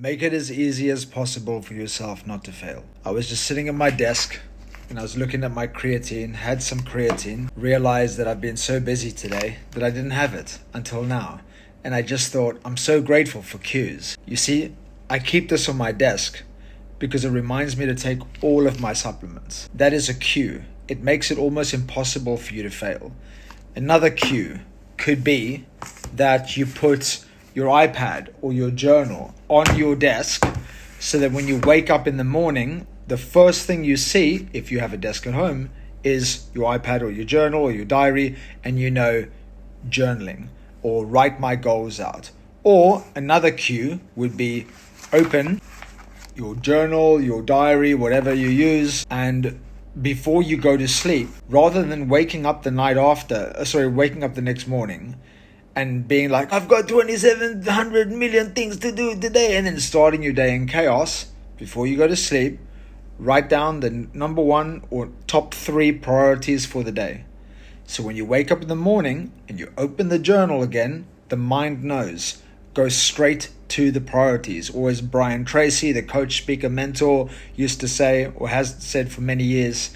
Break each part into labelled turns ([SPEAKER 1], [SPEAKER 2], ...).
[SPEAKER 1] Make it as easy as possible for yourself not to fail. I was just sitting at my desk and I was looking at my creatine, had some creatine, realized that I've been so busy today that I didn't have it until now. And I just thought, I'm so grateful for cues. You see, I keep this on my desk because it reminds me to take all of my supplements. That is a cue. It makes it almost impossible for you to fail. Another cue could be that you put your iPad or your journal on your desk so that when you wake up in the morning, the first thing you see, if you have a desk at home, is your iPad or your journal or your diary, and you know, journaling or write my goals out. Or another cue would be open your journal, your diary, whatever you use, and before you go to sleep, rather than waking up the next morning and being like, I've got 2,700 million things to do today, and then starting your day in chaos, before you go to sleep, write down the number one or top 3 priorities for the day. So when you wake up in the morning and you open the journal again, the mind knows. Go straight to the priorities. Or as Brian Tracy, the coach, speaker, mentor, used to say, or has said for many years,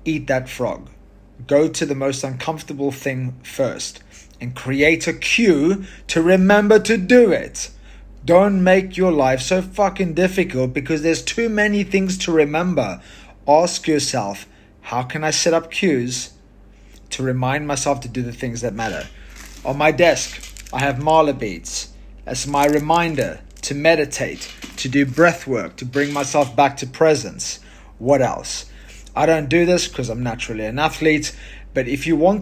[SPEAKER 1] eat that frog. Go to the most uncomfortable thing first and create a cue to remember to do it. Don't make your life so fucking difficult because there's too many things to remember. Ask yourself, how can I set up cues to remind myself to do the things that matter? On my desk, I have mala beads as my reminder to meditate, to do breath work, to bring myself back to presence. What else? I don't do this because I'm naturally an athlete, but if you're one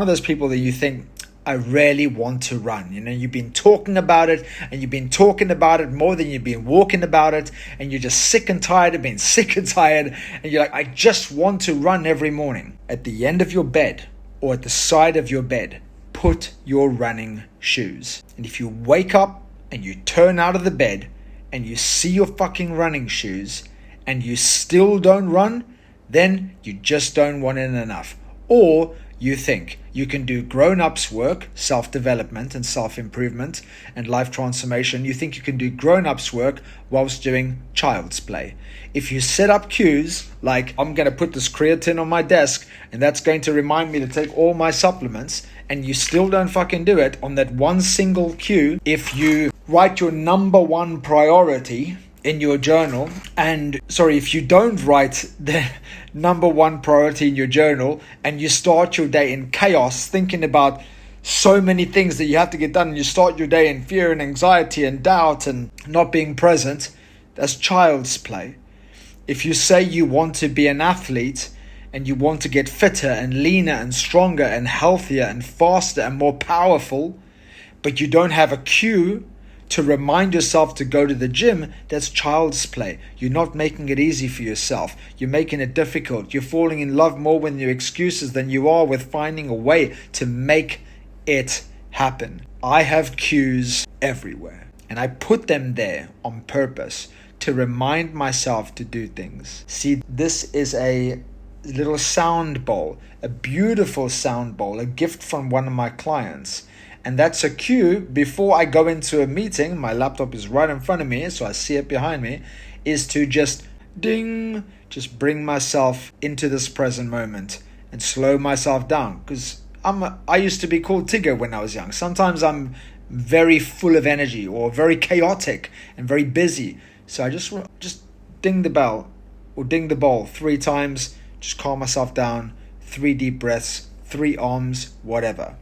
[SPEAKER 1] of those people that you think, I really want to run. You've been talking about it and you've been talking about it more than you've been walking about it, and you're just sick and tired of being sick and tired, and you're like, I just want to run every morning. At the end of your bed or at the side of your bed, put your running shoes. And if you wake up and you turn out of the bed and you see your fucking running shoes and you still don't run, then you just don't want it enough. Or you think you can do grown-ups work, self-development and self-improvement and life transformation. You think you can do grown-ups work whilst doing child's play. If you set up cues like, I'm going to put this creatine on my desk and that's going to remind me to take all my supplements, and you still don't fucking do it on that one single cue, if you write your number one priority in your journal, if you don't write the number one priority in your journal and you start your day in chaos thinking about so many things that you have to get done, and you start your day in fear and anxiety and doubt and not being present, that's child's play. If you say you want to be an athlete and you want to get fitter and leaner and stronger and healthier and faster and more powerful, but you don't have a cue to remind yourself to go to the gym, that's child's play. You're not making it easy for yourself. You're making it difficult. You're falling in love more with your excuses than you are with finding a way to make it happen. I have cues everywhere, and I put them there on purpose to remind myself to do things. See, this is a little sound bowl, a beautiful sound bowl, a gift from one of my clients. And that's a cue before I go into a meeting. My laptop is right in front of me, so I see it behind me, is to just just bring myself into this present moment and slow myself down. Because I used to be called Tigger when I was young. Sometimes I'm very full of energy or very chaotic and very busy. So I just ding the bell or ding the bowl 3 times, just calm myself down, 3 deep breaths, 3 arms, whatever.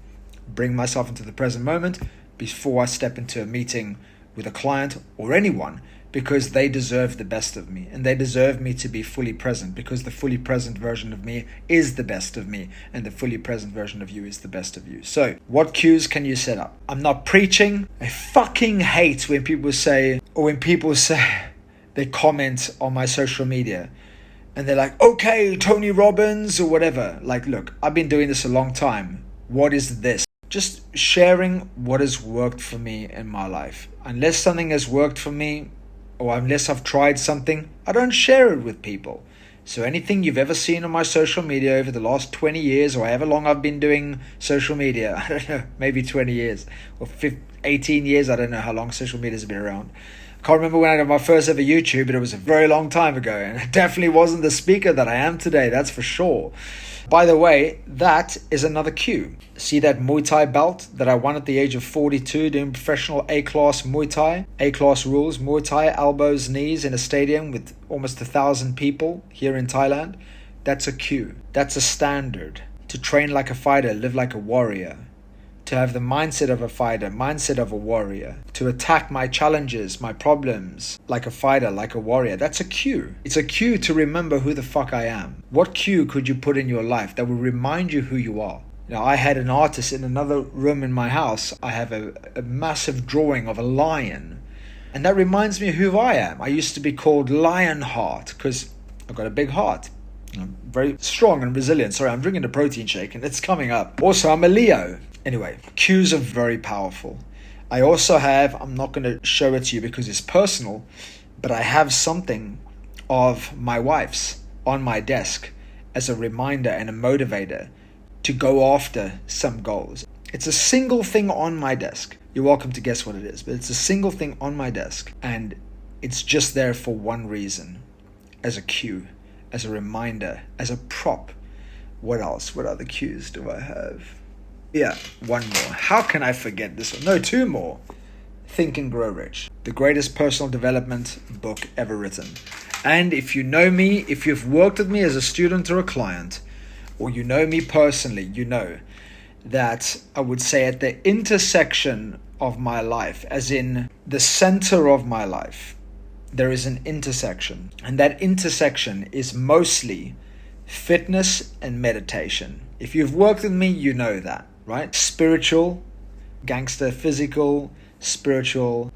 [SPEAKER 1] Bring myself into the present moment before I step into a meeting with a client or anyone, because they deserve the best of me and they deserve me to be fully present, because the fully present version of me is the best of me and the fully present version of you is the best of you. So what cues can you set up? I'm not preaching. I fucking hate when people say they comment on my social media and they're like, okay, Tony Robbins or whatever. Like, look, I've been doing this a long time. What is this? Just sharing what has worked for me in my life. Unless something has worked for me, or unless I've tried something, I don't share it with people. So anything you've ever seen on my social media over the last 20 years, or however long I've been doing social media, I don't know, maybe 20 years, or 18 years, I don't know how long social media has been around. Can't remember when I did my first ever YouTube, but it was a very long time ago. And it definitely wasn't the speaker that I am today, that's for sure. By the way, that is another cue. See that Muay Thai belt that I won at the age of 42 doing professional A-class Muay Thai? A-class rules, Muay Thai, elbows, knees in a stadium with almost 1,000 people here in Thailand. That's a cue. That's a standard. To train like a fighter, live like a warrior. To have the mindset of a fighter, mindset of a warrior. To attack my challenges, my problems, like a fighter, like a warrior. That's a cue. It's a cue to remember who the fuck I am. What cue could you put in your life that will remind you who you are? Now, I had an artist in another room in my house. I have a massive drawing of a lion. And that reminds me of who I am. I used to be called Lionheart because I've got a big heart. I'm very strong and resilient. Sorry, I'm drinking a protein shake and it's coming up. Also, I'm a Leo. Anyway, cues are very powerful. I also have, I'm not going to show it to you because it's personal, but I have something of my wife's on my desk as a reminder and a motivator to go after some goals. It's a single thing on my desk. You're welcome to guess what it is, but it's a single thing on my desk and it's just there for one reason, as a cue, as a reminder, as a prop. What else? What other cues do I have? Yeah, one more. How can I forget this one? No, two more. Think and Grow Rich, the greatest personal development book ever written. And if you know me, if you've worked with me as a student or a client, or you know me personally, you know that I would say at the intersection of my life, as in the center of my life, there is an intersection. And that intersection is mostly fitness and meditation. If you've worked with me, you know that. Right? Spiritual, gangster, physical, spiritual,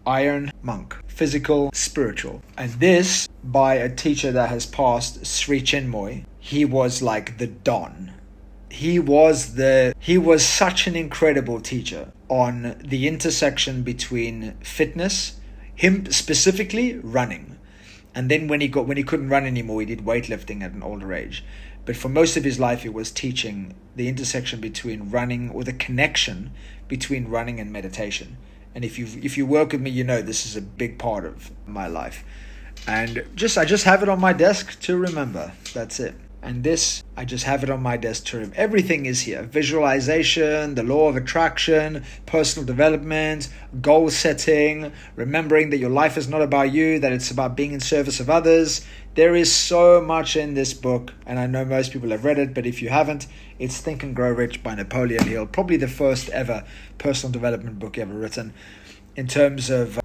[SPEAKER 1] iron, monk, physical, spiritual. And this by a teacher that has passed, Sri Chinmoy. He was like the Don. He was such an incredible teacher on the intersection between fitness, him specifically running. And then when he couldn't run anymore, he did weightlifting at an older age. But for most of his life, he was teaching the intersection between running, or the connection between running and meditation. And if you work with me, you know this is a big part of my life. And I just have it on my desk to remember. That's it. And this, I just have it on my desk to remember. Everything is here. Visualization, the law of attraction, personal development, goal setting, remembering that your life is not about you, that it's about being in service of others. There is so much in this book, and I know most people have read it, but if you haven't, it's Think and Grow Rich by Napoleon Hill. Probably the first ever personal development book ever written. In terms of,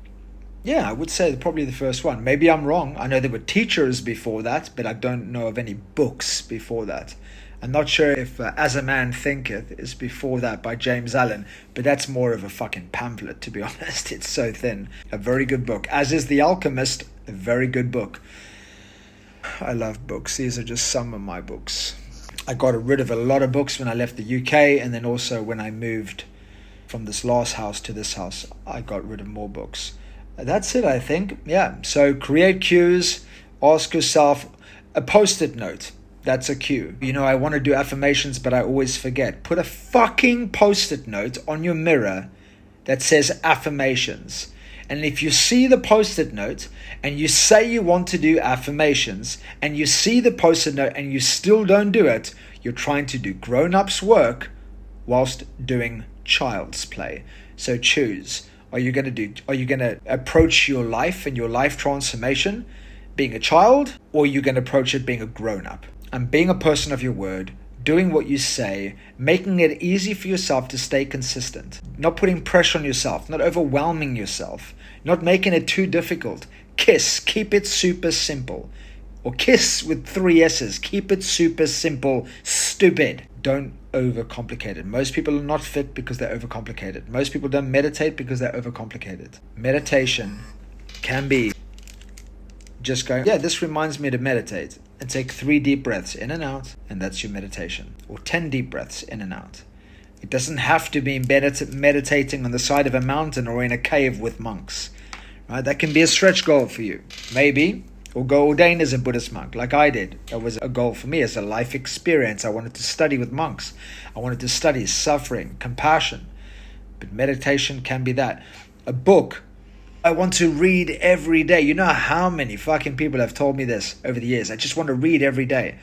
[SPEAKER 1] I would say probably the first one. Maybe I'm wrong. I know there were teachers before that, but I don't know of any books before that. I'm not sure if As a Man Thinketh is before that by James Allen, but that's more of a fucking pamphlet, to be honest. It's so thin. A very good book. As is The Alchemist, a very good book. I love books. These are just some of my books. I got rid of a lot of books when I left the UK, and then also when I moved from this last house to this house, I got rid of more books. That's it, I think. Yeah. So create cues. Ask yourself a post-it note. That's a cue. I want to do affirmations, but I always forget. Put a fucking post-it note on your mirror that says affirmations. And if you see the post-it note and you say you want to do affirmations and you see the post-it note and you still don't do it, you're trying to do grown-ups work whilst doing child's play. So choose. Are you going to approach your life and your life transformation being a child, or are you going to approach it being a grown-up? And being a person of your word, doing what you say, making it easy for yourself to stay consistent, not putting pressure on yourself, not overwhelming yourself, not making it too difficult. KISS, keep it super simple. Or KISS with 3 S's, keep it super simple, stupid. Don't overcomplicate it. Most people are not fit because they're overcomplicated. Most people don't meditate because they're overcomplicated. Meditation can be just going, this reminds me to meditate. And take 3 deep breaths in and out, and that's your meditation. Or 10 deep breaths in and out. It doesn't have to be meditating on the side of a mountain or in a cave with monks. Right? That can be a stretch goal for you. Maybe. Or go ordain as a Buddhist monk, like I did. That was a goal for me as a life experience. I wanted to study with monks. I wanted to study suffering, compassion. But meditation can be that. A book I want to read every day. You know how many fucking people have told me this over the years? I just want to read every day.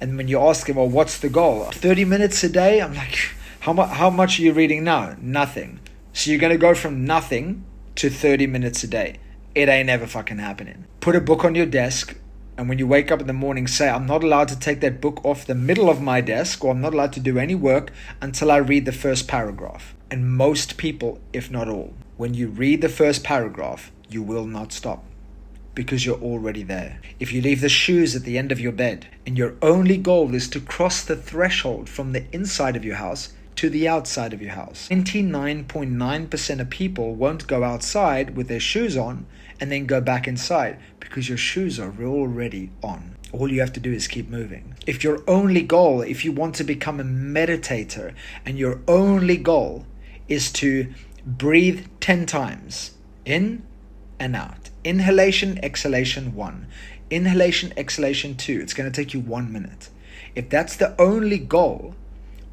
[SPEAKER 1] And when you ask them, well, what's the goal? 30 minutes a day? I'm like, how much are you reading now? Nothing. So you're going to go from nothing to 30 minutes a day. It ain't ever fucking happening. Put a book on your desk, and when you wake up in the morning, say, I'm not allowed to take that book off the middle of my desk, or I'm not allowed to do any work until I read the first paragraph. And most people, if not all, when you read the first paragraph, you will not stop, because you're already there. If you leave the shoes at the end of your bed, and your only goal is to cross the threshold from the inside of your house to the outside of your house, 99.9% of people won't go outside with their shoes on and then go back inside, because your shoes are already on. All you have to do is keep moving. If your only goal, if you want to become a meditator, and your only goal is to breathe 10 times, in and out. Inhalation, exhalation 1. Inhalation, exhalation 2. It's going to take you 1 minute. If that's the only goal,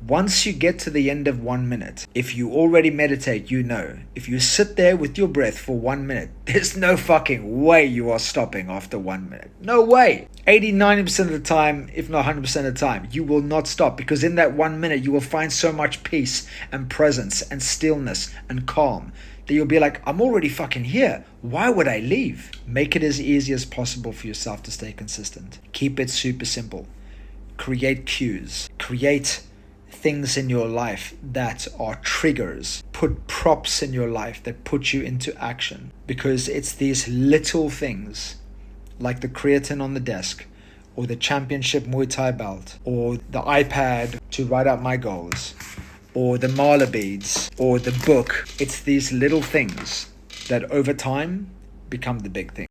[SPEAKER 1] once you get to the end of 1 minute, if you already meditate, you know, if you sit there with your breath for 1 minute, there's no fucking way you are stopping after 1 minute. No way. 80-90% of the time, if not 100% of the time, you will not stop, because in that 1 minute, you will find so much peace and presence and stillness and calm that you'll be like, I'm already fucking here. Why would I leave? Make it as easy as possible for yourself to stay consistent. Keep it super simple. Create cues. Create things in your life that are triggers. Put props in your life that put you into action, because it's these little things like the creatine on the desk, or the championship Muay Thai belt, or the iPad to write out my goals, or the mala beads, or the book. It's these little things that over time become the big thing.